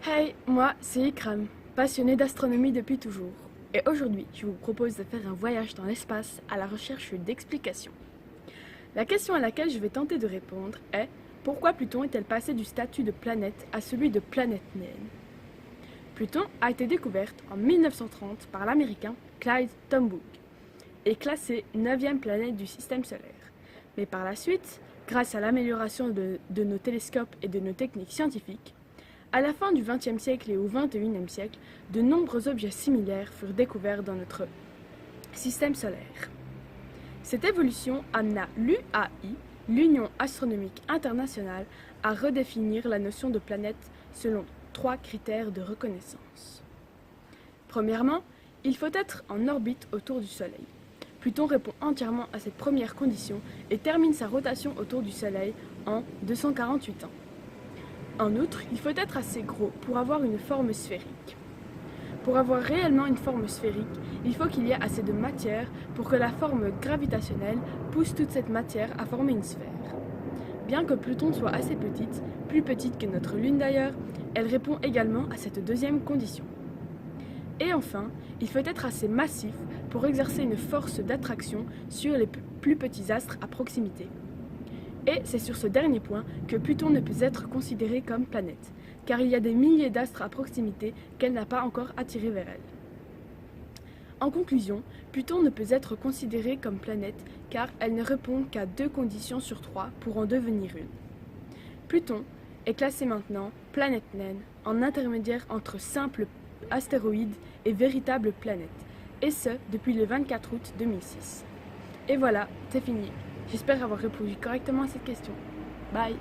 Hey, moi c'est Ikram, passionné d'astronomie depuis toujours. Et aujourd'hui, je vous propose de faire un voyage dans l'espace à la recherche d'explications. La question à laquelle je vais tenter de répondre est: pourquoi Pluton est-elle passée du statut de planète à celui de planète naine? Pluton a été découverte en 1930 par l'américain Clyde Tombaugh et classée 9e planète du système solaire. Mais par la suite, grâce à l'amélioration de nos télescopes et de nos techniques scientifiques, à la fin du XXe siècle et au XXIe siècle, de nombreux objets similaires furent découverts dans notre système solaire. Cette évolution amena l'UAI, l'Union astronomique internationale, à redéfinir la notion de planète selon 3 critères de reconnaissance. Premièrement, il faut être en orbite autour du Soleil. Pluton répond entièrement à cette première condition et termine sa rotation autour du Soleil en 248 ans. En outre, il faut être assez gros pour avoir une forme sphérique. Pour avoir réellement une forme sphérique, il faut qu'il y ait assez de matière pour que la forme gravitationnelle pousse toute cette matière à former une sphère. Bien que Pluton soit assez petite, plus petite que notre Lune d'ailleurs, elle répond également à cette deuxième condition. Et enfin, il faut être assez massif pour exercer une force d'attraction sur les plus petits astres à proximité. Et c'est sur ce dernier point que Pluton ne peut être considérée comme planète, car il y a des milliers d'astres à proximité qu'elle n'a pas encore attirés vers elle. En conclusion, Pluton ne peut être considérée comme planète car elle ne répond qu'à 2 conditions sur 3 pour en devenir une. Pluton est classée maintenant planète naine, en intermédiaire entre simple astéroïde et véritable planète, et ce depuis le 24 août 2006. Et voilà, c'est fini. J'espère avoir répondu correctement à cette question. Bye!